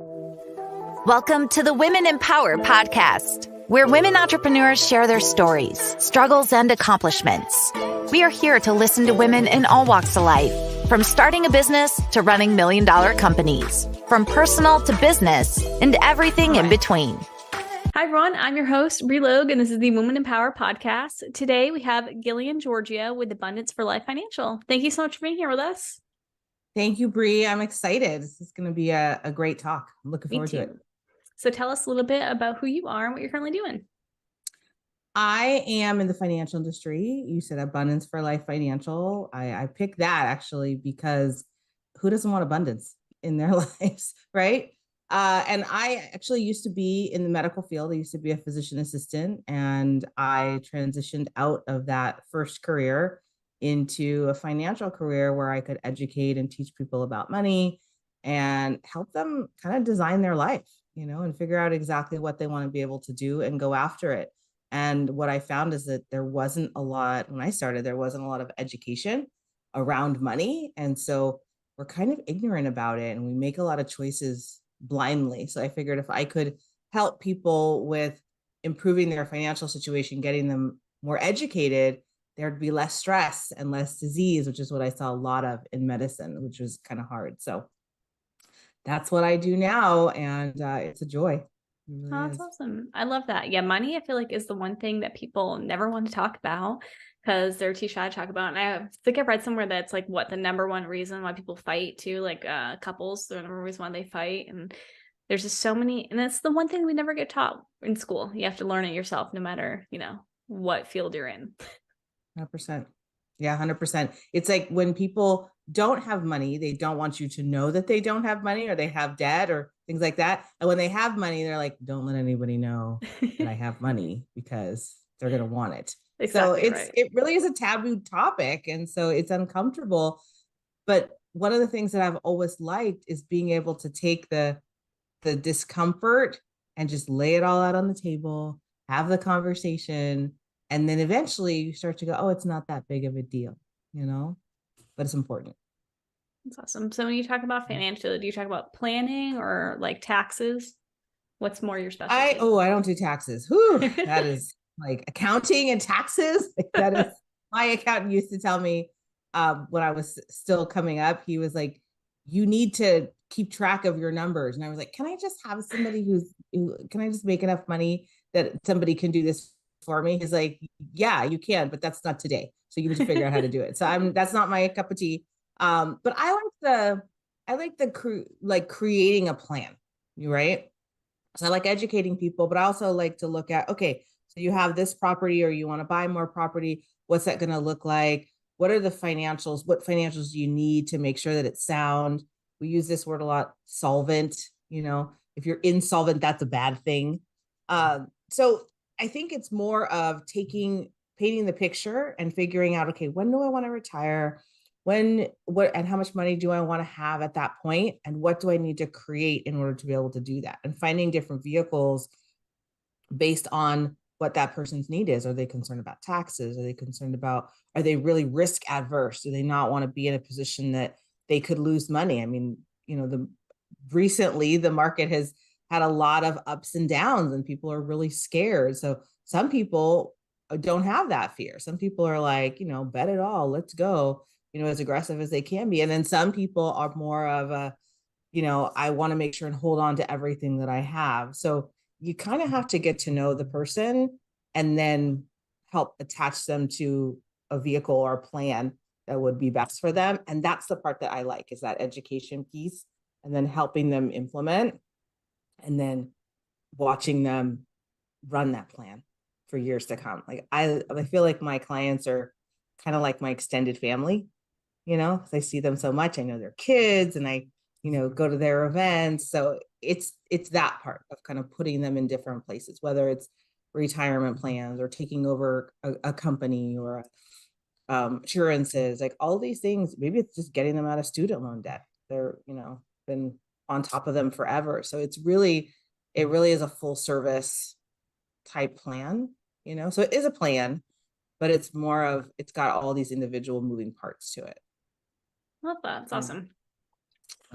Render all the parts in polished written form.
Welcome to the Women in Power podcast, where women entrepreneurs share their stories, struggles, and accomplishments. We are here to listen to women in all walks of life, from starting a business to running million-dollar companies, from personal to business, and everything in between. Hi, everyone. I'm your host, Bri Logue, and this is the Women in Power podcast. Today, we have Gillian Georgia with Abundance for Life Financial. Thank you so much for being here with us. Thank you, Bri. I'm excited. This is going to be a great talk. I'm looking forward to it. So tell us a little bit about who you are and what you're currently doing. I am in the financial industry. You said Abundance for Life Financial. I picked that actually because who doesn't want abundance in their lives, right? And I actually used to be in the medical field. I used to be a physician assistant, and I transitioned out of that first career into a financial career where I could educate and teach people about money and help them kind of design their life, and figure out exactly what they want to be able to do and go after it. And what I found is that when I started, there wasn't a lot of education around money. And so we're kind of ignorant about it and we make a lot of choices blindly. So I figured if I could help people with improving their financial situation, getting them more educated, there'd be less stress and less disease, which is what I saw a lot of in medicine, which was kind of hard. So that's what I do now. And it's a joy. Really that's awesome. I love that. Yeah. Money, I feel like, is the one thing that people never want to talk about because they're too shy to talk about. And I think I've read somewhere that's like the number one reason why people fight too, like couples, the number one reason why they fight. And there's just so many, and that's the one thing we never get taught in school. You have to learn it yourself, no matter, what field you're in. 100%. Yeah, 100%. It's like when people don't have money, they don't want you to know that they don't have money or they have debt or things like that. And when they have money, they're like, don't let anybody know that I have money because they're going to want it. Exactly. So it really is a taboo topic. And so it's uncomfortable. But one of the things that I've always liked is being able to take the discomfort and just lay it all out on the table, have the conversation. And then eventually you start to go, oh, it's not that big of a deal, but it's important. That's awesome. So when you talk about financial, do you talk about planning or like taxes? What's more your specialty? I don't do taxes. Whew, that is like accounting and taxes. That is, my accountant used to tell me when I was still coming up, he was like, you need to keep track of your numbers. And I was like, can I just have somebody can I just make enough money that somebody can do this for me? He's like, yeah, you can, but that's not today. So you need to figure out how to do it. So that's not my cup of tea. But I like creating a plan, right? So I like educating people, but I also like to look at, okay, so you have this property or you want to buy more property. What's that going to look like? What are the financials? What financials do you need to make sure that it's sound? We use this word a lot, solvent, if you're insolvent, that's a bad thing. So I think it's more of painting the picture and figuring out, okay, when do I want to retire? And how much money do I want to have at that point? And what do I need to create in order to be able to do that? And finding different vehicles based on what that person's need is. Are they concerned about taxes? Are they really risk adverse? Do they not want to be in a position that they could lose money? I mean, recently the market has had a lot of ups and downs and people are really scared. So some people don't have that fear. Some people are like, bet it all, let's go, as aggressive as they can be. And then some people are more of I want to make sure and hold on to everything that I have. So you kind of have to get to know the person and then help attach them to a vehicle or a plan that would be best for them. And that's the part that I like, is that education piece and then helping them implement and then watching them run that plan for years to come. Like I feel like my clients are kind of like my extended family, because I see them so much. I know their kids and I, go to their events. So it's that part of kind of putting them in different places, whether it's retirement plans or taking over a company or insurances, like all these things. Maybe it's just getting them out of student loan debt. They're, been on top of them forever. So it really is a full service type plan, so it is a plan, but it's more of, it's got all these individual moving parts to it. Love that. It's awesome.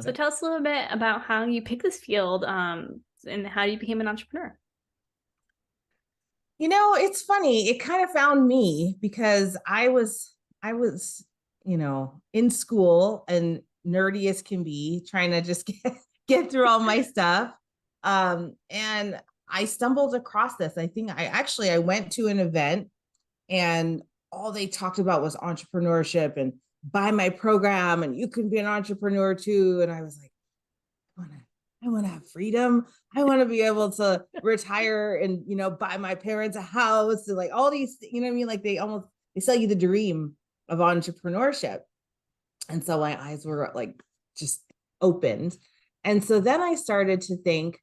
So tell us a little bit about how you picked this field, and how you became an entrepreneur. It's funny. It kind of found me because I was, in school and nerdy as can be, trying to just get through all my stuff. And I stumbled across this. I went to an event and all they talked about was entrepreneurship and buy my program and you can be an entrepreneur too. And I was like, I want to have freedom. I want to be able to retire and, buy my parents a house and like all these, you know what I mean? Like they sell you the dream of entrepreneurship. And so my eyes were like just opened. And so then I started to think,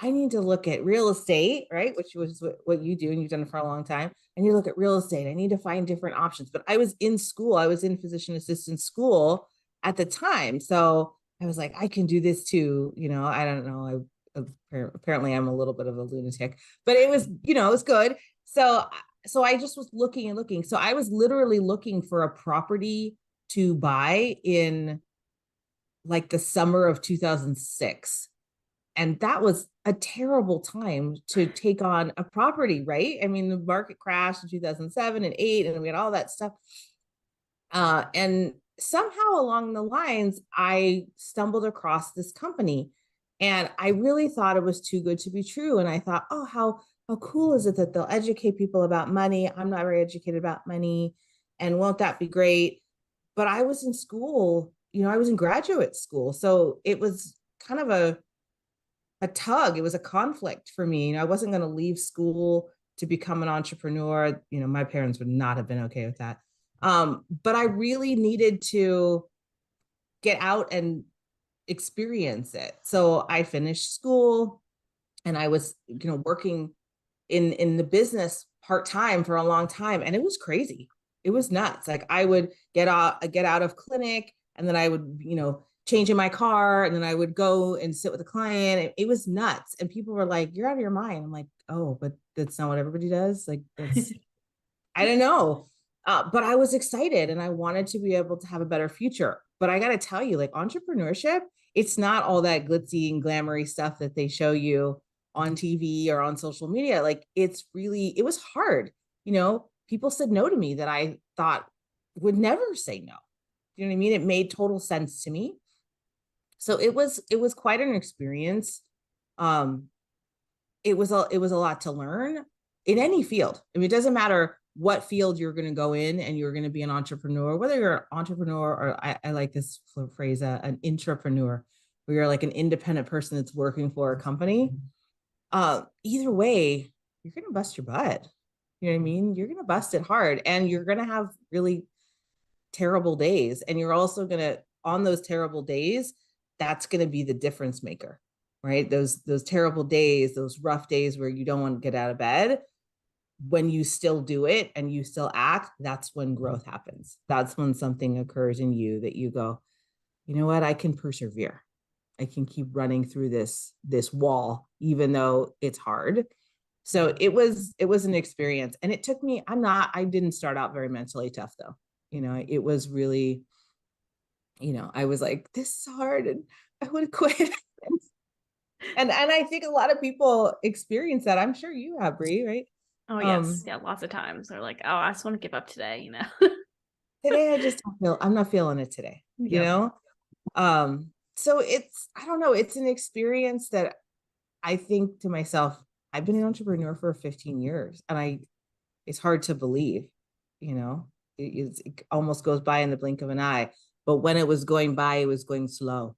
I need to look at real estate, right? Which was what you do and you've done it for a long time. And you look at real estate. I need to find different options. But I was in school. I was in physician assistant school at the time. So I was like, I can do this too. I don't know. Apparently I'm a little bit of a lunatic, but it was, it was good. So I just was looking and looking. So I was literally looking for a property to buy in like the summer of 2006. And that was a terrible time to take on a property, right? I mean, the market crashed in 2007 and 8, and we had all that stuff. And somehow along the lines, I stumbled across this company and I really thought it was too good to be true. And I thought, oh, how cool is it that they'll educate people about money? I'm not very educated about money. And won't that be great? But I was in school, I was in graduate school. So it was kind of a tug. It was a conflict for me. I wasn't going to leave school to become an entrepreneur. My parents would not have been okay with that. But I really needed to get out and experience it. So I finished school and I was, working in the business part-time for a long time. And it was crazy. It was nuts. Like I would get out of clinic and then I would, change in my car and then I would go and sit with a client. It was nuts. And people were like, you're out of your mind. I'm like, oh, but that's not what everybody does. Like that's, I don't know. But I was excited and I wanted to be able to have a better future. But I got to tell you, like entrepreneurship, it's not all that glitzy and glamoury stuff that they show you on TV or on social media. Like it was hard. People said no to me that I thought would never say no. You know what I mean? It made total sense to me. So it was quite an experience. It was a lot to learn in any field. I mean, it doesn't matter what field you're going to go in and you're going to be an entrepreneur, whether you're an entrepreneur or I like this phrase, an intrapreneur, where you're like an independent person that's working for a company. Either way, you're going to bust your butt. You know what I mean? You're going to bust it hard and you're going to have really terrible days. And you're also going to, on those terrible days, that's going to be the difference maker, right? Those terrible days, those rough days where you don't want to get out of bed, when you still do it and you still act, that's when growth happens. That's when something occurs in you that you go, you know what? I can persevere. I can keep running through this wall, even though it's hard. So it was an experience and it took me, I didn't start out very mentally tough though. It was really, I was like, this is hard and I would quit. and I think a lot of people experience that. I'm sure you have, Bri, right? Oh yes. Yeah. Lots of times they're like, oh, I just want to give up today, Today, I'm not feeling it today, So I don't know. It's an experience that I think to myself, I've been an entrepreneur for 15 years and it's hard to believe, it almost goes by in the blink of an eye, but when it was going by, it was going slow.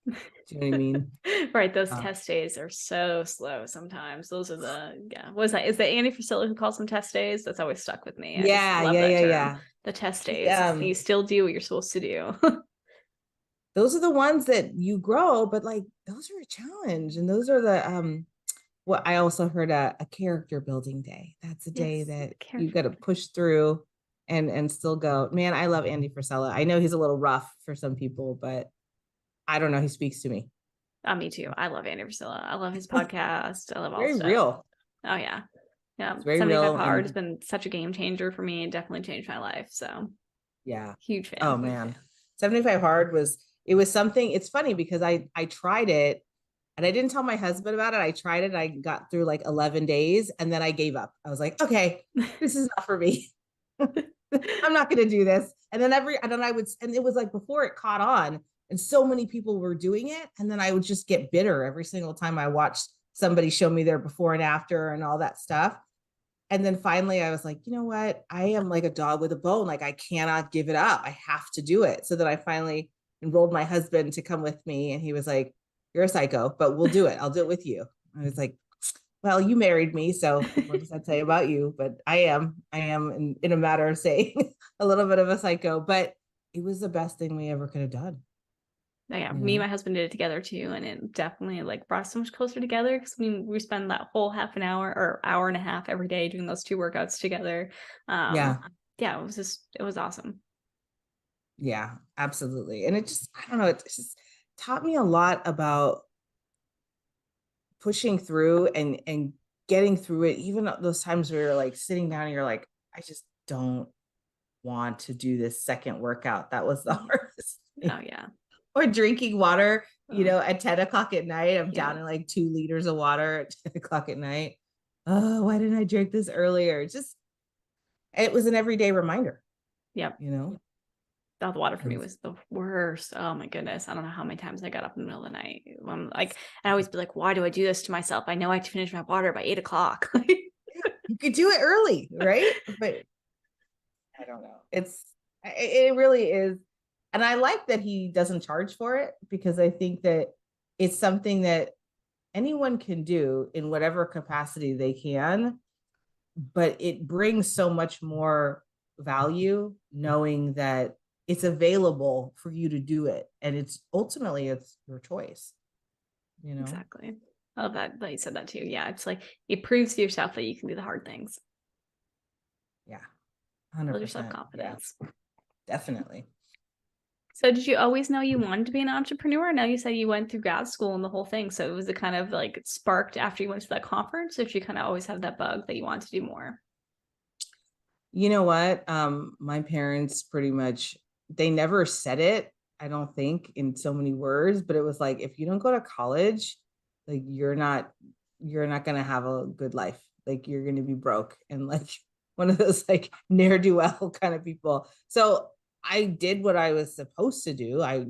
Do you know what I mean? Right. Those test days are so slow sometimes. Those are what is that? Is that Andy Frisella who calls them test days? That's always stuck with me. Yeah. The test days. You still do what you're supposed to do. Those are the ones that you grow, but like those are a challenge. And those are the what I also heard a character building day. That's a day that you got to push through and still go. Man, I love Andy Frisella. I know he's a little rough for some people, but I don't know. He speaks to me. Me too. I love Andy Frisella. I love his podcast. I love all very stuff. Real. Oh yeah. Yeah. It's very 75 real. Hard has been such a game changer for me and definitely changed my life. So yeah. huge fan. Oh man. 75 Hard was, it was something, it's funny because I tried it and I didn't tell my husband about it. I tried it. I got through like 11 days and then I gave up. I was like, okay, this is not for me. I'm not going to do this. And then and it was like before it caught on and so many people were doing it. And then I would just get bitter every single time I watched somebody show me their before and after and all that stuff. And then finally I was like, you know what? I am like a dog with a bone. Like I cannot give it up. I have to do it. So that I finally enrolled my husband to come with me. And he was like, you're a psycho, but we'll do it. I'll do it with you. I was like, well, you married me. So what does that say about you? But I am in a matter of saying a little bit of a psycho, but it was the best thing we ever could have done. Yeah, me and my husband did it together too, and it definitely like brought us so much closer together because we spend that whole half an hour or hour and a half every day doing those 2 workouts together. Yeah, it was awesome. Yeah, absolutely. And it just, I don't know, it just taught me a lot about pushing through and getting through it. Even those times where you're like sitting down and you're like, I just don't want to do this second workout. That was the hardest thing. Oh yeah. Or drinking water, at 10 o'clock at night. I'm down in like 2 liters of water at 10 o'clock at night. Oh, why didn't I drink this earlier? It was an everyday reminder. Yep. The water for me was the worst. Oh my goodness. I don't know how many times I got up in the middle of the night. I'm like, I always be like, why do I do this to myself? I know I have to finish my water by 8 o'clock. You could do it early, right? But I don't know. It really is. And I like that he doesn't charge for it because I think that it's something that anyone can do in whatever capacity they can, but it brings so much more value knowing that it's available for you to do it. And it's your choice, Exactly. I love that you said that too. Yeah. It's like, it proves to yourself that you can do the hard things. Yeah. 100%. Build your self-confidence. Yeah, definitely. So did you always know you wanted to be an entrepreneur? Now you said you went through grad school and the whole thing. So it was a kind of like sparked after you went to that conference, or did you kind of always have that bug that you wanted to do more? You know what? My parents pretty much, they never said it, I don't think, in so many words, but it was like, if you don't go to college, like you're not going to have a good life. Like you're going to be broke and like one of those like ne'er-do-well kind of people. So I did what I was supposed to do. I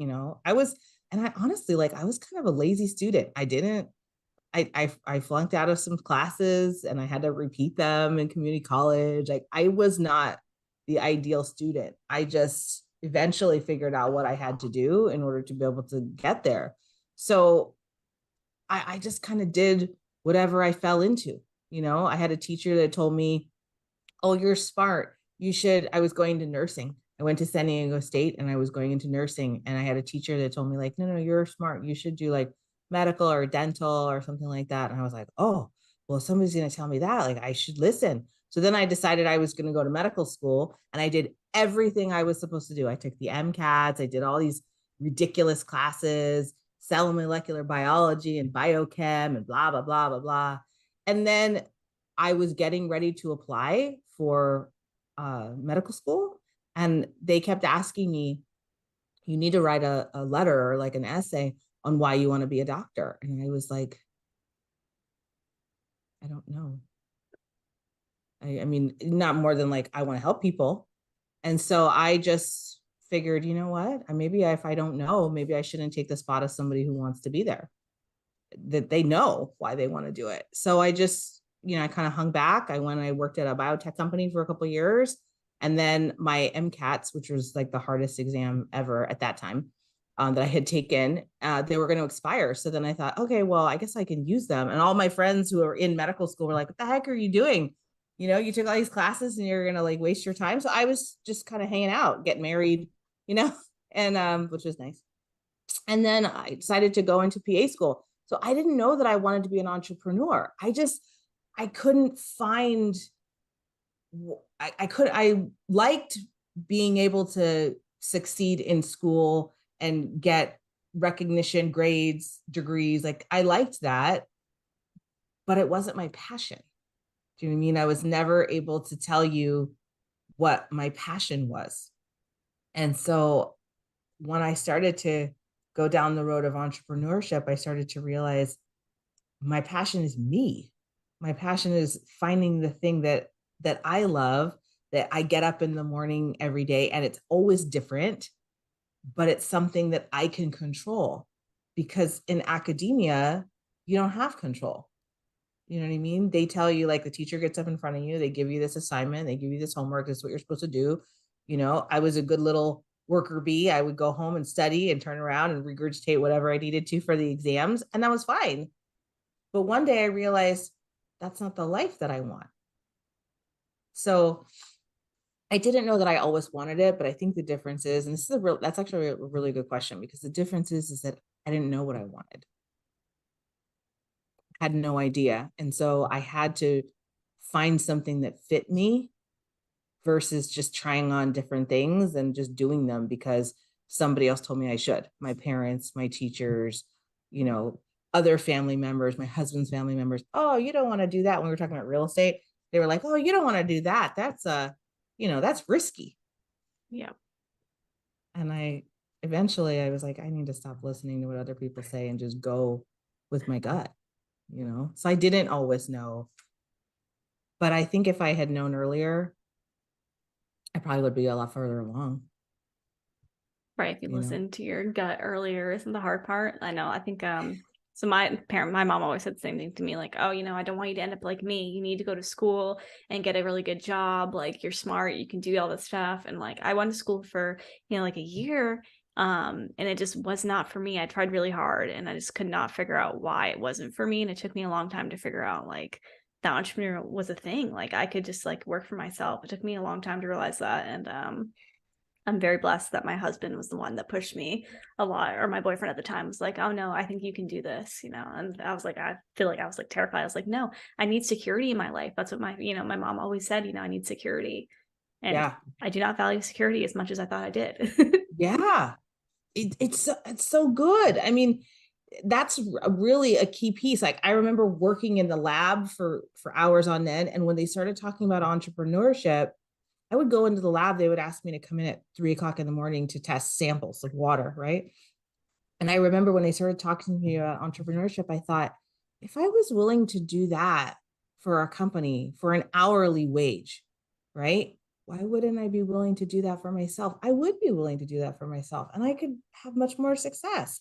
honestly, like, I was kind of a lazy student. I flunked out of some classes and I had to repeat them in community college. Like I was not the ideal student. I just eventually figured out what I had to do in order to be able to get there. So I just kind of did whatever I fell into. I had a teacher that told me, oh, you're smart. I was going to nursing. I went to San Diego State and I was going into nursing. And I had a teacher that told me like, no, you're smart. You should do like medical or dental or something like that. And I was like, oh, well, if somebody's going to tell me that, like I should listen. So then I decided I was going to go to medical school and I did everything I was supposed to do. I took the MCATs. I did all these ridiculous classes, cell molecular biology and biochem and blah, blah, blah, blah, blah. And then I was getting ready to apply for medical school. And they kept asking me, you need to write a letter or like an essay on why you want to be a doctor. And I was like, I don't know. I mean, not more than like, I want to help people. And so I just figured, you know what? Maybe if I don't know, maybe I shouldn't take the spot of somebody who wants to be there, that they know why they want to do it. So I just, I kind of hung back. I worked at a biotech company for a couple of years. And then my MCATs, which was like the hardest exam ever at that time, that I had taken, they were going to expire. So then I thought, okay, well, I guess I can use them. And all my friends who are in medical school were like, what the heck are you doing? You took all these classes and you're going to like waste your time. So I was just kind of hanging out, getting married, and which was nice. And then I decided to go into PA school. So I didn't know that I wanted to be an entrepreneur. I couldn't find, I liked being able to succeed in school and get recognition, grades, degrees. Like I liked that, but it wasn't my passion. Do you know what I mean? I was never able to tell you what my passion was. And so when I started to go down the road of entrepreneurship, I started to realize my passion is me. My passion is finding the thing that I love, that I get up in the morning every day, and it's always different, but it's something that I can control, because in academia, you don't have control. You know what I mean? They tell you, like, the teacher gets up in front of you, they give you this assignment, they give you this homework, this is what you're supposed to do. You know, I was a good little worker bee. I would go home and study and turn around and regurgitate whatever I needed to for the exams, and that was fine. But one day I realized that's not the life that I want. So I didn't know that I always wanted it, but I think the difference is, and that's actually a really good question, because the difference is that I didn't know what I wanted. I had no idea. And so I had to find something that fit me versus just trying on different things and just doing them because somebody else told me I should. My parents, my teachers, you know, other family members, my husband's family members. Oh, you don't want to do that. When we were talking about real estate, they were like, oh, you don't want to do that. That's that's risky. Yeah. And I was like, I need to stop listening to what other people say and just go with my gut, So I didn't always know. But I think if I had known earlier, I probably would be a lot further along. Right. If you listen to your gut earlier, isn't the hard part. I know. I think so my mom always said the same thing to me, like, oh, I don't want you to end up like me. You need to go to school and get a really good job. Like, you're smart, you can do all this stuff. And like, I went to school for, like a year. And it just was not for me. I tried really hard and I just could not figure out why it wasn't for me. And it took me a long time to figure out like that entrepreneur was a thing. Like I could just like work for myself. It took me a long time to realize that. And I'm very blessed that my husband was the one that pushed me a lot, or my boyfriend at the time was like, oh no, I think you can do this, and I was like, I feel like I was like terrified. I was like, no, I need security in my life. That's what my mom always said, I need security. And yeah. I do not value security as much as I thought I did. Yeah. It's so good. I mean, that's really a key piece. Like I remember working in the lab for hours on end. And when they started talking about entrepreneurship, I would go into the lab. They would ask me to come in at 3 o'clock in the morning to test samples of water. Right. And I remember when they started talking to me about entrepreneurship, I thought, if I was willing to do that for our company for an hourly wage, right? Why wouldn't I be willing to do that for myself? I would be willing to do that for myself, and I could have much more success.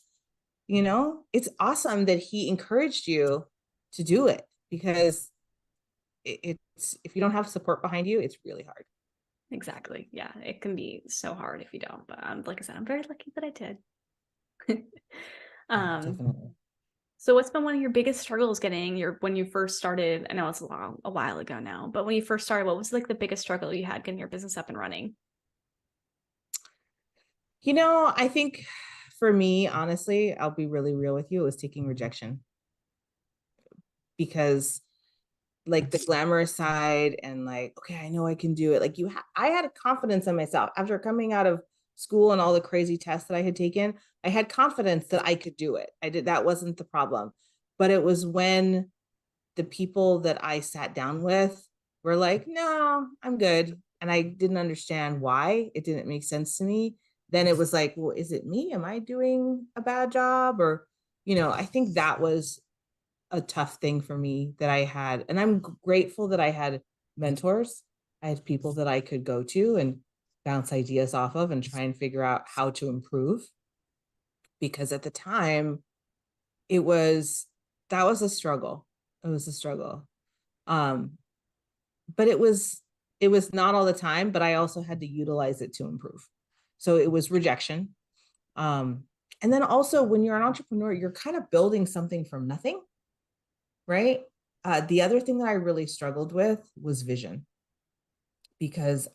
It's awesome that he encouraged you to do it, because it's if you don't have support behind you, it's really hard. Exactly. Yeah. It can be so hard if you don't, but like I said, I'm very lucky that I did. Definitely. So what's been one of your biggest struggles when you first started? I know it's a while ago now, but when you first started, what was like the biggest struggle you had getting your business up and running? I think for me, honestly, I'll be really real with you, it was taking rejection. Because like the glamorous side and like, okay, I know I can do it. Like I had confidence in myself after coming out of school and all the crazy tests that I had taken. I had confidence that I could do it. That wasn't the problem. But it was when the people that I sat down with were like, no, I'm good. And I didn't understand why. It didn't make sense to me. Then it was like, well, is it me? Am I doing a bad job? Or, I think that was a tough thing for me that I had. And I'm grateful that I had mentors. I had people that I could go to and bounce ideas off of and try and figure out how to improve. Because at the time, that was a struggle. It was a struggle. But it was not all the time, but I also had to utilize it to improve. So it was rejection. And then also when you're an entrepreneur, you're kind of building something from nothing. Right. The other thing that I really struggled with was vision, because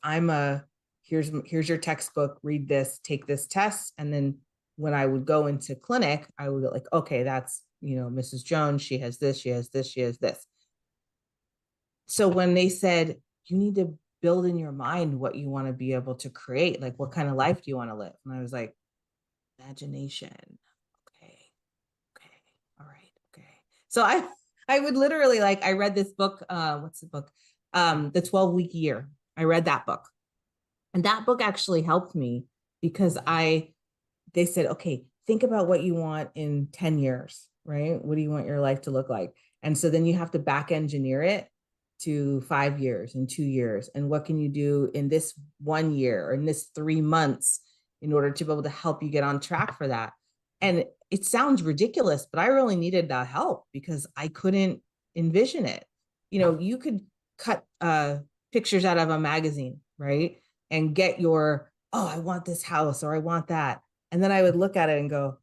here's your textbook, read this, take this test. And then when I would go into clinic, I would be like, okay, that's, Mrs. Jones, she has this, she has this, she has this. So when they said, you need to build in your mind what you want to be able to create, like what kind of life do you want to live? And I was like, imagination. Okay. All right. Okay. So I would literally, like, I read this book. What's the book? The 12-Week Year. I read that book. And that book actually helped me because they said, okay, think about what you want in 10 years, right? What do you want your life to look like? And so then you have to back engineer it to 5 years and 2 years. And what can you do in this 1 year or in this 3 months in order to be able to help you get on track for that? And it sounds ridiculous, but I really needed that help because I couldn't envision it. You know, you could cut pictures out of a magazine, right? And get your, oh, I want this house or I want that. And then I would look at it and go,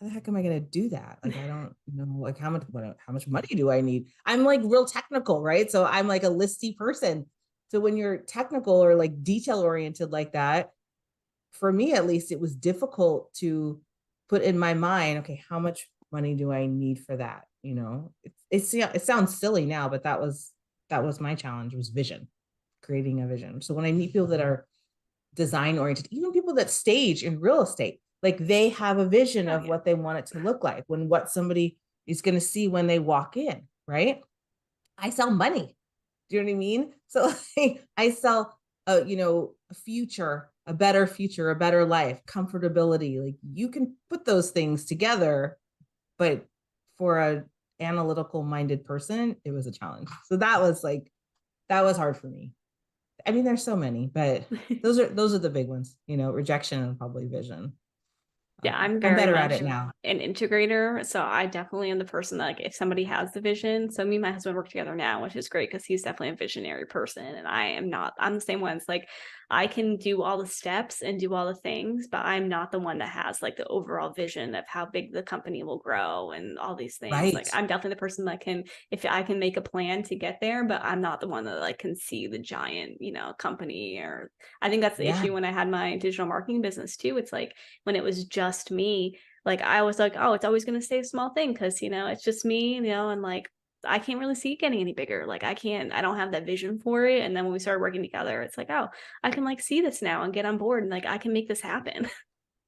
how the heck am I going to do that? Like, I don't know, like how much money do I need? I'm like real technical, right? So I'm like a listy person. So when you're technical or like detail oriented like that, for me, at least, it was difficult to put in my mind, okay, how much money do I need for that? You know, it sounds silly now, but that was my challenge, was vision, creating a vision. So when I meet people that are design oriented, even people that stage in real estate, like they have a vision of what they want it to look like, when what somebody is going to see when they walk in, right? I sell money. Do you know what I mean? So like, I sell a future, a better future, a better life, comfortability. Like you can put those things together, but for a analytical minded person, it was a challenge. So that was hard for me. I mean, there's so many, but those are the big ones, rejection and probably vision. Yeah, I'm better very at much it now. an integrator. So I definitely am the person that, like, if somebody has the vision, so me and my husband work together now, which is great because he's definitely a visionary person. And I am not, I'm the same one. It's like I can do all the steps and do all the things, but I'm not the one that has like the overall vision of how big the company will grow and all these things. Right. Like I'm definitely the person that can, if I can make a plan to get there, but I'm not the one that like can see the giant, company. Or I think that's the issue when I had my digital marketing business too. It's like when it was just me, like I was like, oh, it's always going to stay a small thing because it's just me, and like I can't really see it getting any bigger. Like I don't have that vision for it. And then when we started working together, it's like, oh, I can like see this now and get on board and like I can make this happen.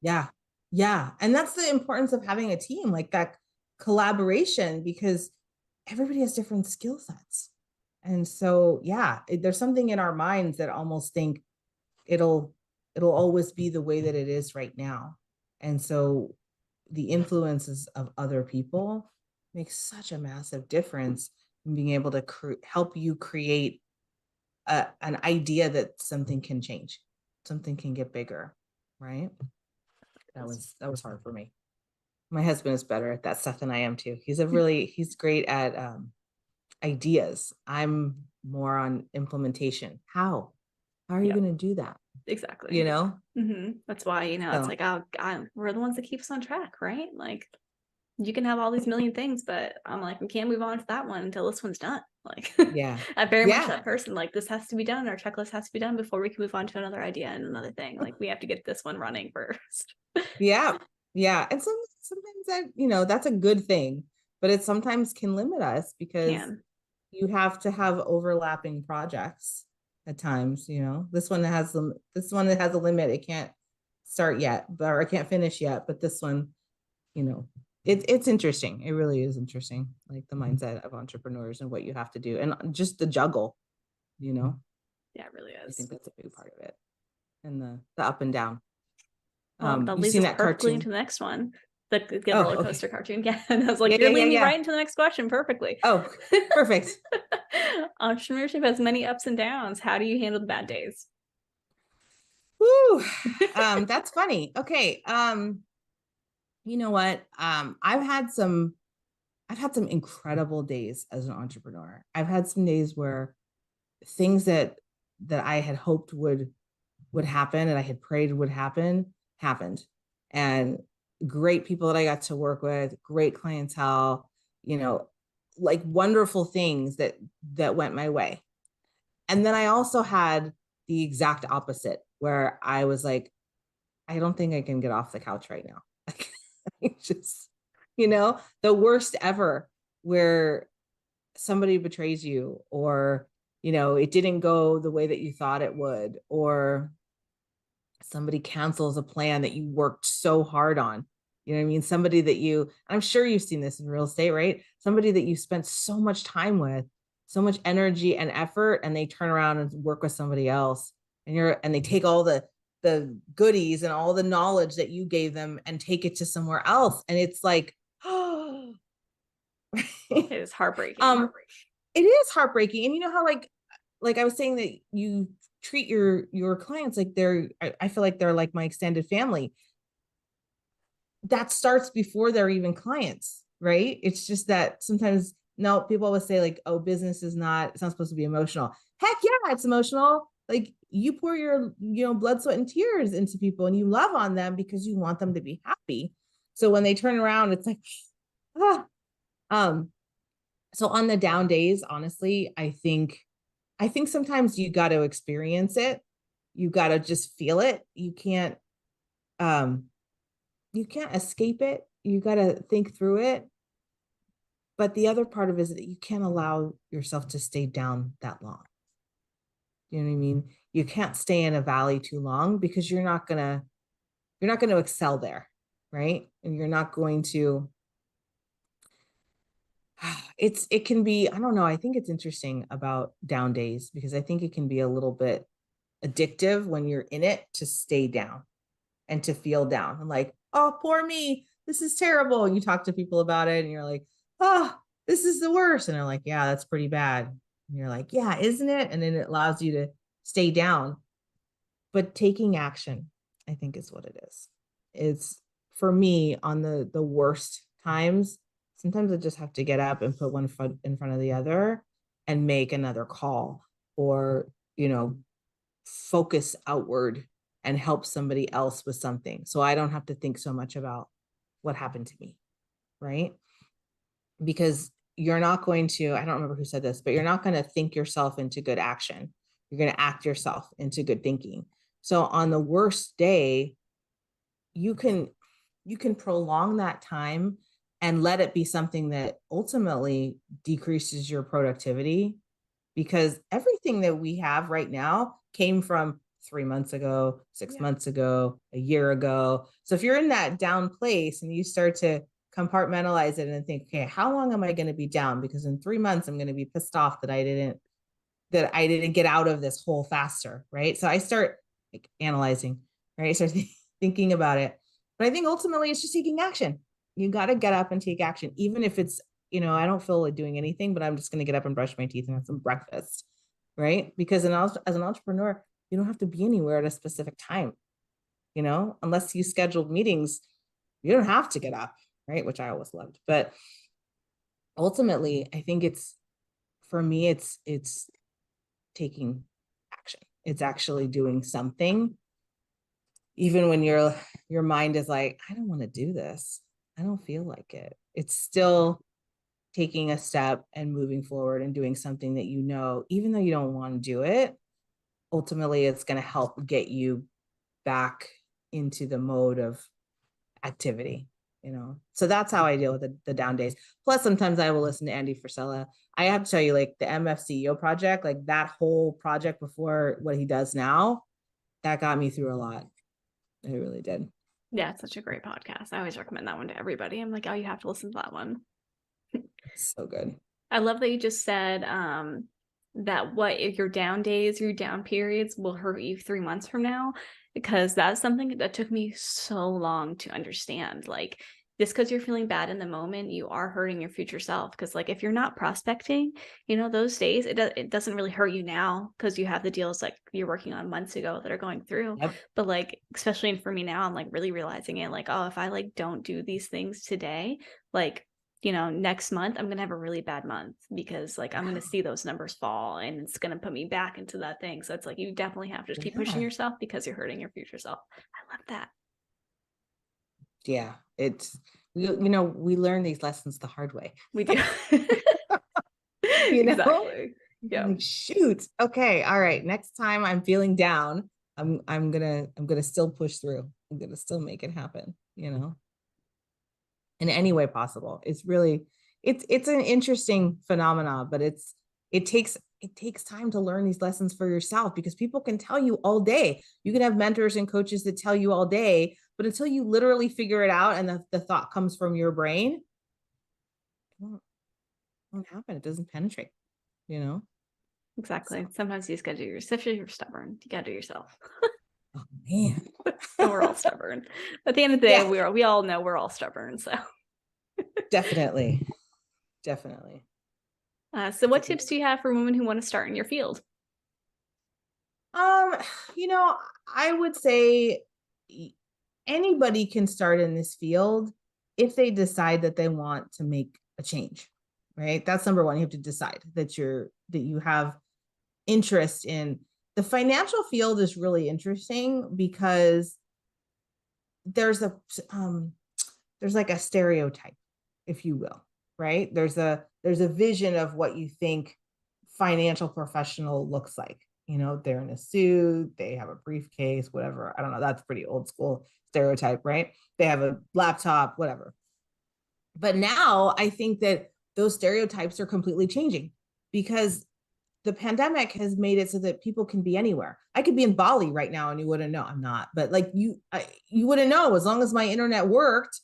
Yeah. Yeah. And that's the importance of having a team, like that collaboration, because everybody has different skill sets. And so, yeah, there's something in our minds that almost think it'll always be the way that it is right now. And so the influences of other people makes such a massive difference in being able to help you create an idea that something can change, something can get bigger, right? That was hard for me. My husband is better at that stuff than I am too. He's great at ideas. I'm more on implementation. How are you going to do that? Exactly. That's why, So, it's like, oh, God, we're the ones that keep us on track, right? Like you can have all these million things, but I'm like, we can't move on to that one until this one's done. Like, yeah, I'm very much that person. Like, this has to be done. Our checklist has to be done before we can move on to another idea and another thing. Like, we have to get this one running first. yeah, and sometimes that's a good thing, but it sometimes can limit us because you have to have overlapping projects at times. This one has a limit. It can't start yet, or I can't finish yet. But this one, it's interesting. It really is interesting, like the mindset of entrepreneurs and what you have to do, and just the juggle. Yeah, it really is. I think that's a big part of it, and the up and down. Well, that leads us perfectly into the next one. The roller coaster cartoon. Yeah. And I was like, you're leading me right into the next question perfectly. Oh, perfect. Entrepreneurship has many ups and downs. How do you handle the bad days? Woo. That's funny. Okay. You know what? I've had some incredible days as an entrepreneur. I've had some days where things that I had hoped would happen and I had prayed would happen happened. And great people that I got to work with, great clientele, like wonderful things that went my way. And then I also had the exact opposite where I was like, I don't think I can get off the couch right now. Like, just, the worst ever, where somebody betrays you, or, it didn't go the way that you thought it would, or somebody cancels a plan that you worked so hard on. You know what I mean? Somebody that I'm sure you've seen this in real estate, right? Somebody that you spent so much time with, so much energy and effort, and they turn around and work with somebody else, and they take all the the goodies and all the knowledge that you gave them and take it to somewhere else. And it's like, oh, It is heartbreaking. It is heartbreaking. And you know how like I was saying that you treat your clients like I feel like they're like my extended family. That starts before they're even clients, right? It's just that sometimes, no, people always say like, oh, business it's not supposed to be emotional. Heck yeah, it's emotional. Like you pour your, blood, sweat, and tears into people and you love on them because you want them to be happy. So when they turn around, it's like, ah. So on the down days, honestly, I think sometimes you got to experience it. You got to just feel it. You can't escape it. You got to think through it. But the other part of it is that you can't allow yourself to stay down that long. You know what I mean? You can't stay in a valley too long because you're not going to excel there, right? And you're not going to it can be, I don't know, I think it's interesting about down days because I think it can be a little bit addictive when you're in it to stay down and to feel down and like, oh, poor me, this is terrible. And you talk to people about it and you're like, oh, this is the worst. And they're like, yeah, that's pretty bad. And you're like, yeah, isn't it? And then it allows you to stay down. But taking action, I think is what it is. It's for me on the worst times. Sometimes I just have to get up and put one foot in front of the other and make another call or, focus outward and help somebody else with something. So I don't have to think so much about what happened to me, right? Because you're not going to, I don't remember who said this, but you're not going to think yourself into good action. You're going to act yourself into good thinking. So on the worst day, you can prolong that time and let it be something that ultimately decreases your productivity because everything that we have right now came from 3 months ago, 6 months ago, a year ago. So if you're in that down place and you start to compartmentalize it and think, okay, how long am I going to be down? Because in 3 months, I'm going to be pissed off that I didn't get out of this hole faster. Right. So I start like analyzing, right? I start thinking about it. But I think ultimately it's just taking action. You got to get up and take action, even if it's, I don't feel like doing anything, but I'm just going to get up and brush my teeth and have some breakfast, right? Because as an entrepreneur, you don't have to be anywhere at a specific time, unless you scheduled meetings, you don't have to get up, right? Which I always loved. But ultimately, I think for me, it's taking action. It's actually doing something. Even when your mind is like, I don't want to do this. I don't feel like it. It's still taking a step and moving forward and doing something that even though you don't want to do it, ultimately it's going to help get you back into the mode of activity, So that's how I deal with the down days. Plus, sometimes I will listen to Andy Frisella. I have to tell you, like the MF project, like that whole project before what he does now, that got me through a lot. It really did. Yeah, it's such a great podcast. I always recommend that one to everybody. I'm like, oh, you have to listen to that one. So good. I love that you just said that if your down days, your down periods will hurt you 3 months from now, because that's something that took me so long to understand. Like, just because you're feeling bad in the moment, you are hurting your future self. Because like if you're not prospecting, those days, it doesn't really hurt you now because you have the deals like you're working on months ago that are going through. Yep. But like, especially for me now, I'm like really realizing it. Like, oh, if I like don't do these things today, like, next month I'm gonna have a really bad month because like I'm gonna see those numbers fall and it's gonna put me back into that thing. So it's like you definitely have to keep pushing yourself because you're hurting your future self. I love that. Yeah, it's we learn these lessons the hard way. We do. Exactly. Yeah. Like, shoot. Okay. All right. Next time I'm feeling down, I'm gonna still push through. I'm gonna still make it happen, in any way possible. It's really it's an interesting phenomena, but it takes time to learn these lessons for yourself because people can tell you all day. You can have mentors and coaches that tell you all day, but until you literally figure it out and the thought comes from your brain, it won't happen. It doesn't penetrate, Exactly. So. Sometimes you just gotta do yourself. If you're stubborn, you gotta do yourself. Oh man. We're all stubborn. At the end of the day, we all know we're all stubborn. So definitely. So what tips do you have for women who want to start in your field? I would say anybody can start in this field if they decide that they want to make a change, right? That's number one. You have to decide that you have interest in. The financial field is really interesting because there's like a stereotype, if you will, right? There's a vision of what you think financial professional looks like. They're in a suit, they have a briefcase, whatever. I don't know. That's pretty old school stereotype, right? They have a laptop, whatever. But now I think that those stereotypes are completely changing because the pandemic has made it so that people can be anywhere. I could be in Bali right now and you wouldn't know. I'm not, but like you wouldn't know. As long as my internet worked,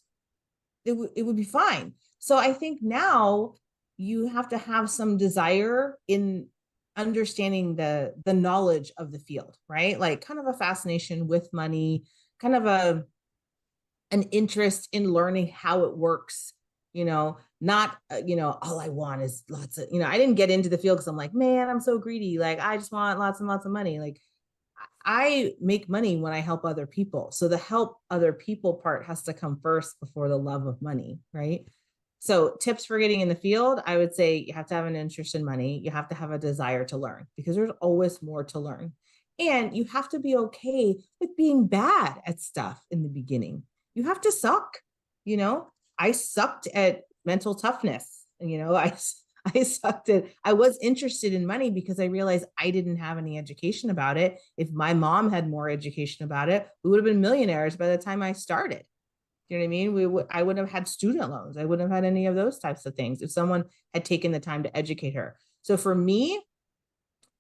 it would be fine. So I think now you have to have some desire in understanding the knowledge of the field, right? Like kind of a fascination with money, kind of an interest in learning how it works, not, all I want is lots of, I didn't get into the field because I'm like, man, I'm so greedy. Like, I just want lots and lots of money. Like, I make money when I help other people. So the help other people part has to come first before the love of money, right? So tips for getting in the field, I would say you have to have an interest in money. You have to have a desire to learn because there's always more to learn. And you have to be okay with being bad at stuff in the beginning. You have to suck. I sucked at mental toughness. I sucked at, I was interested in money because I realized I didn't have any education about it. If my mom had more education about it, we would have been millionaires by the time I started. Do you know what I mean? I wouldn't have had student loans. I wouldn't have had any of those types of things if someone had taken the time to educate her. So for me,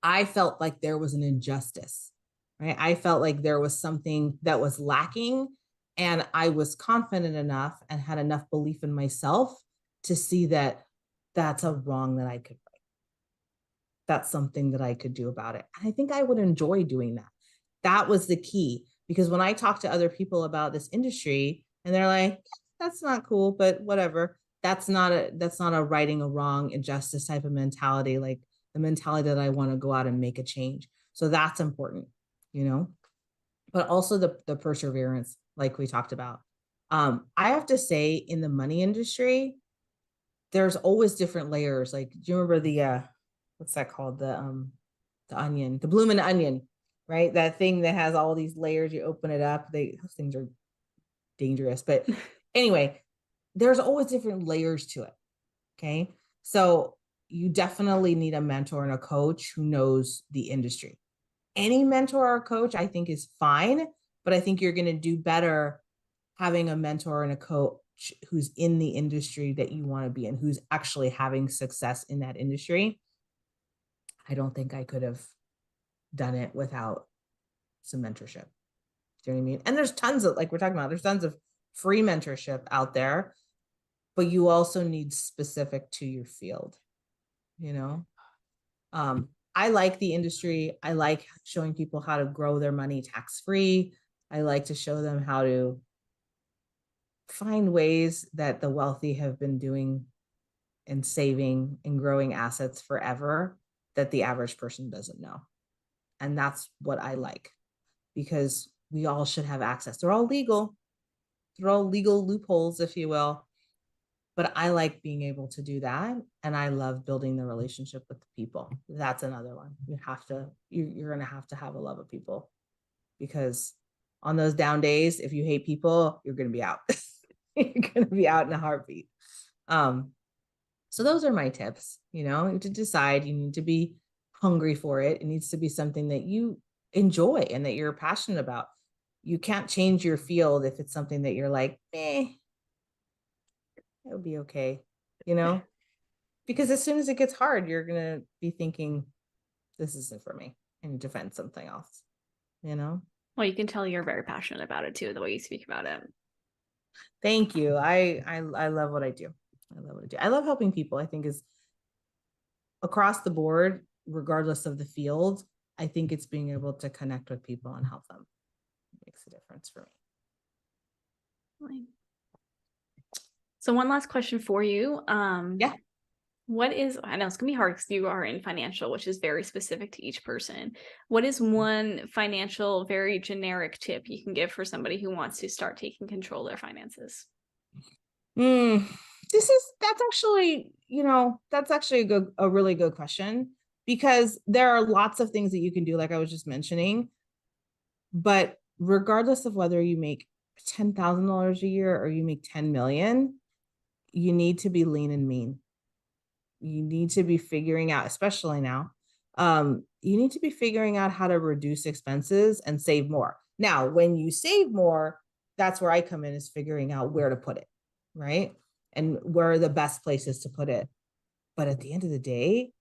I felt like there was an injustice, right? I felt like there was something that was lacking, and I was confident enough and had enough belief in myself to see that that's a wrong that I could right. That's something that I could do about it. And I think I would enjoy doing that. That was the key, because when I talk to other people about this industry and they're like, that's not cool, but whatever. That's not a righting a wrong, injustice type of mentality, like the mentality that I want to go out and make a change. So that's important, but also the perseverance, like we talked about. I have to say, in the money industry, there's always different layers. Like, do you remember the what's that called? The onion, the blooming onion, right? That thing that has all these layers. You open it up, those things are dangerous. But anyway, there's always different layers to it. Okay. So you definitely need a mentor and a coach who knows the industry. Any mentor or coach, I think, is fine, but I think you're going to do better having a mentor and a coach who's in the industry that you want to be in, who's actually having success in that industry. I don't think I could have done it without some mentorship. Do you know what I mean? And there's tons of, like we're talking about, there's tons of free mentorship out there, but you also need specific to your field, I like the industry. I like showing people how to grow their money tax-free. I like to show them how to find ways that the wealthy have been doing and saving and growing assets forever that the average person doesn't know. And that's what I like, because we all should have access. They're all legal loopholes, if you will. But I like being able to do that. And I love building the relationship with the people. That's another one. You're going to have a love of people, because on those down days, if you hate people, you're going to be out. You're going to be out in a heartbeat. So those are my tips. You have to decide. You need to be hungry for it. It needs to be something that you enjoy and that you're passionate about. You can't change your field if it's something that you're like, it'll be okay, because as soon as it gets hard, you're going to be thinking, this isn't for me. I need to find something else, Well, you can tell you're very passionate about it too, the way you speak about it. Thank you. I love what I do. I love what I do. I love helping people. I think is across the board, regardless of the field, I think it's being able to connect with people and help them. It makes a difference for me. So one last question for you. Yeah. What is, I know it's gonna be hard because you are in financial, which is very specific to each person. What is one financial, very generic tip you can give for somebody who wants to start taking control of their finances? That's actually, that's actually a really good question, because there are lots of things that you can do, like I was just mentioning, but regardless of whether you make $10,000 a year or you make 10 million, you need to be lean and mean. You need to be figuring out, especially now, you need to be figuring out how to reduce expenses and save more. Now, when you save more, that's where I come in, is figuring out where to put it, right? And where are the best places to put it. But at the end of the day,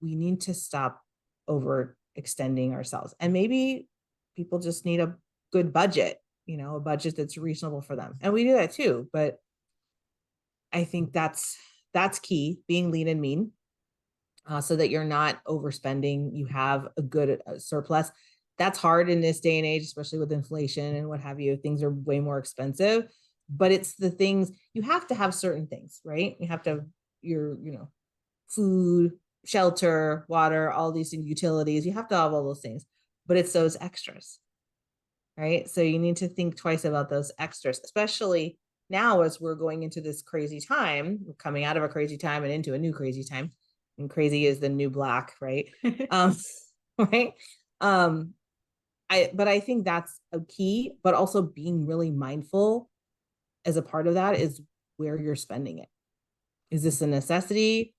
we need to stop overextending ourselves. And maybe people just need a good budget, a budget that's reasonable for them. And we do that too. But I think that's key, being lean and mean, so that you're not overspending. You have a good surplus. That's hard in this day and age, especially with inflation and what have you. Things are way more expensive, but it's the things, you have to have certain things, right? You have to have your, food, shelter, water, all these things, utilities. You have to have all those things, but it's those extras, right? So you need to think twice about those extras, especially now as we're going into this crazy time. We're coming out of a crazy time and into a new crazy time. And crazy is the new black, right? Right. But I think that's a key, but also being really mindful as a part of that is where you're spending it. Is this a necessity,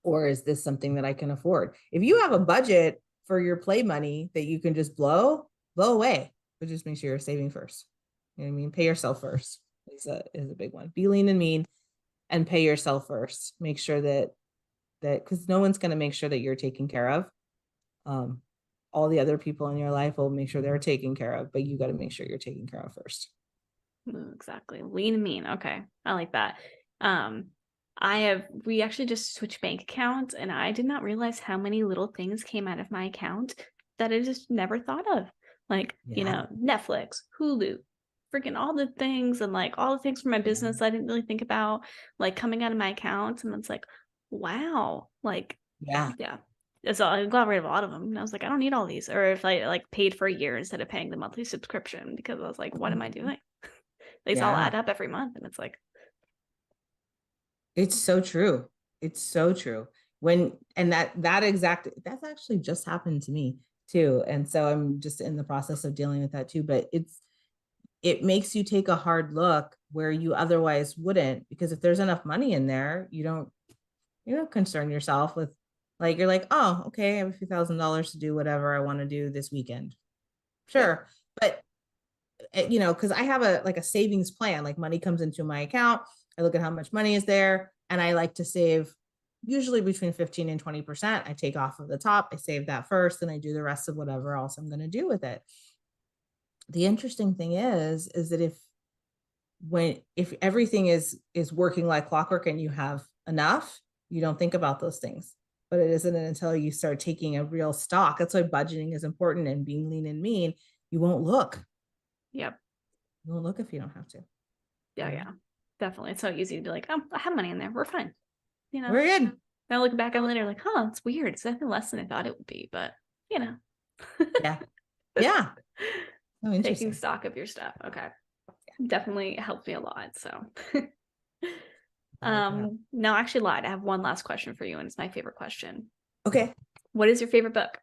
or is this something that I can afford? If you have a budget for your play money that you can just blow away, but just make sure you're saving first. You know what I mean? Pay yourself first is a big one. Be lean and mean and pay yourself first. Make sure that because no one's going to make sure that you're taken care of. All the other people in your life will make sure they're taken care of, but you got to make sure you're taken care of first. Exactly. Lean and mean. Okay. I like that. We actually just switched bank accounts, and I did not realize how many little things came out of my account that I just never thought of. Like, Netflix, Hulu, freaking all the things, and like all the things for my business I didn't really think about, like coming out of my accounts. And it's like, wow, like, yeah. So I got rid of a lot of them. And I was like, I don't need all these. Or if I like paid for a year instead of paying the monthly subscription, because I was like, what am I doing? These all add up every month. And it's like, it's so true. It's so true. That's actually just happened to me too. And so I'm just in the process of dealing with that too. But it makes you take a hard look where you otherwise wouldn't, because if there's enough money in there, you don't concern yourself with, like, you're like, oh, okay, I have a few $1,000s to do whatever I want to do this weekend. Sure. But because I have a savings plan, like money comes into my account. I look at how much money is there, and I like to save usually between 15 and 20%. I take off of the top, I save that first, and I do the rest of whatever else I'm going to do with it. The interesting thing is that if everything is working like clockwork and you have enough, you don't think about those things. But it isn't until you start taking a real stock. That's why budgeting is important, and being lean and mean. You won't look. Yep. You won't look if you don't have to. Yeah. Definitely. It's so easy to be like, oh, I have money in there. We're fine. We're good. I look back on it later like, huh, it's weird. It's nothing less than I thought it would be, but Yeah. Oh, taking stock of your stuff. Okay. Definitely helped me a lot. So no, I actually lied. I have one last question for you, and it's my favorite question. Okay. What is your favorite book?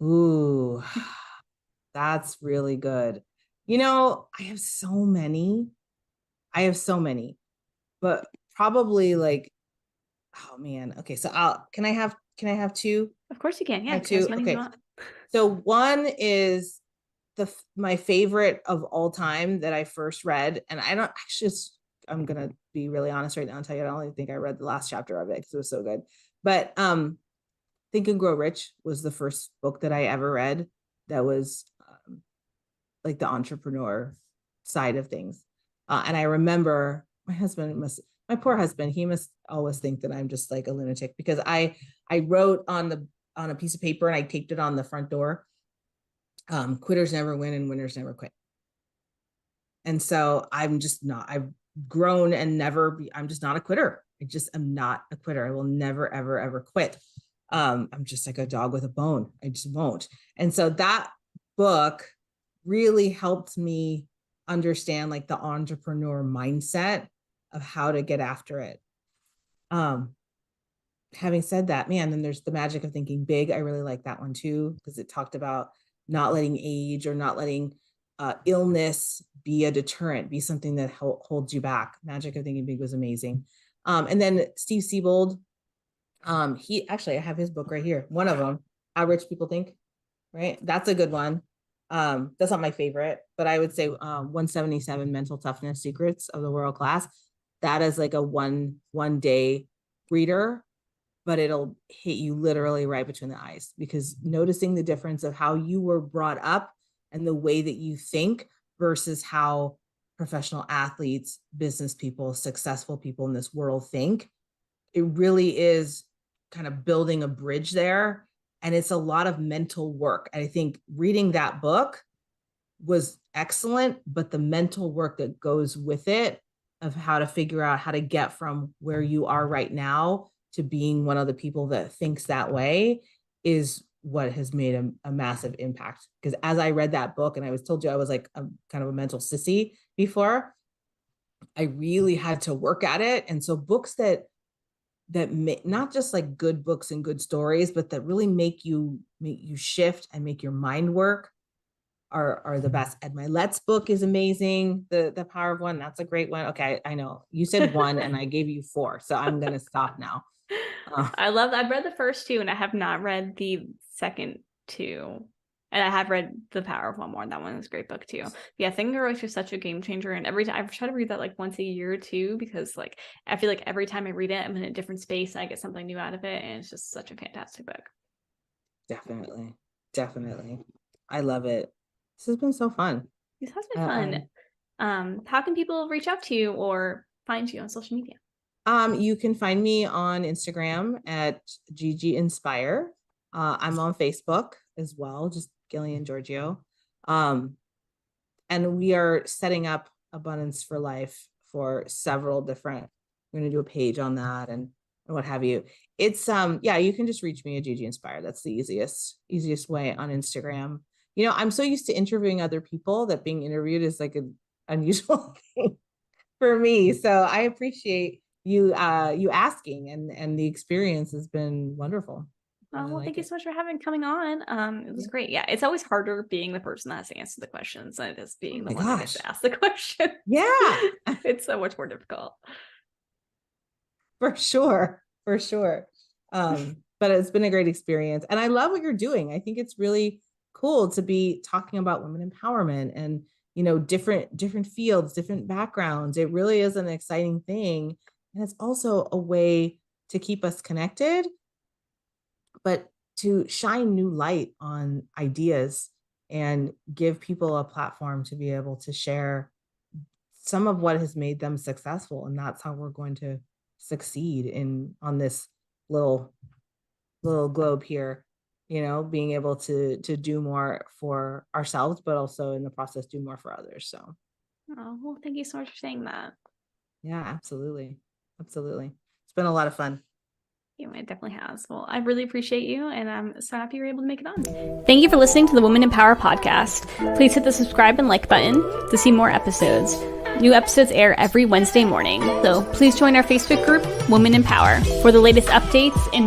Ooh, that's really good. I have so many. But probably like, oh man. Okay. So can I have two? Of course you can. Yeah. Two. Okay. So one is my favorite of all time that I first read. And I don't actually, I'm going to be really honest right now and tell you, I don't even think I read the last chapter of it because it was so good. But Think and Grow Rich was the first book that I ever read that was like the entrepreneur side of things. And I remember my poor husband, he must always think that I'm just like a lunatic, because I wrote on a piece of paper and I taped it on the front door. quitters never win and winners never quit. And so I've grown and I'm just not a quitter. I just am not a quitter. I will never, ever, ever quit. I'm just like a dog with a bone. I just won't. And so that book really helped me understand like the entrepreneur mindset of how to get after it. Having said that, man, then there's The Magic of Thinking Big. I really like that one too, because it talked about not letting age or not letting illness be a deterrent, be something that holds you back. Magic of Thinking Big was amazing. And then Steve Siebold, I have his book right here. One of them, How Rich People Think, right? That's a good one. That's not my favorite, but I would say 177 Mental Toughness Secrets of the World Class. That is like a one day reader, but it'll hit you literally right between the eyes, because noticing the difference of how you were brought up and the way that you think versus how professional athletes, business people, successful people in this world think, it really is kind of building a bridge there. And it's a lot of mental work. I think reading that book was excellent, but the mental work that goes with it of how to figure out how to get from where you are right now to being one of the people that thinks that way is what has made a massive impact. Because as I read that book, and I was told you I was like a kind of a mental sissy before, I really had to work at it. And so books that not just like good books and good stories, but that really make you shift and make your mind work are the best. Ed Milet's book is amazing. The Power of One, that's a great one. Okay, I know you said one and I gave you 4, so I'm gonna stop now. I've read the first 2 and I have not read the second 2. And I have read The Power of One More. That one is a great book too. Yeah, Think and Grow Rich is such a game changer. And every time I try to read that like once a year or two, because like I feel like every time I read it, I'm in a different space. I get something new out of it, and it's just such a fantastic book. Definitely. I love it. This has been so fun. This has been fun. How can people reach out to you or find you on social media? You can find me on Instagram at Gigi Inspire. I'm on Facebook as well, just Gillian Giorgio. And we are setting up Abundance for Life for several different, we're going to do a page on that and what have you. It's, you can just reach me at Gigi Inspire. That's the easiest way on Instagram. You know, I'm so used to interviewing other people that being interviewed is like an unusual thing for me. So I appreciate you asking, and the experience has been wonderful. Well, thank you so much for coming on. It was great. Yeah, it's always harder being the person that has to answer the questions than it is being the one that has to ask the question. Yeah. It's so much more difficult. For sure. But it's been a great experience. And I love what you're doing. I think it's really cool to be talking about women empowerment and, you know, different fields, different backgrounds. It really is an exciting thing. And it's also a way to keep us connected, but to shine new light on ideas and give people a platform to be able to share some of what has made them successful. And that's how we're going to succeed on this little globe here, you know, being able to do more for ourselves, but also in the process, do more for others. So. Oh, well, thank you so much for saying that. Yeah, absolutely. It's been a lot of fun. Yeah, it definitely has. Well, I really appreciate you, and I'm so happy you were able to make it on. Thank you for listening to the Women in Power podcast. Please hit the subscribe and like button to see more episodes. New episodes air every Wednesday morning, so please join our Facebook group, Women in Power, for the latest updates and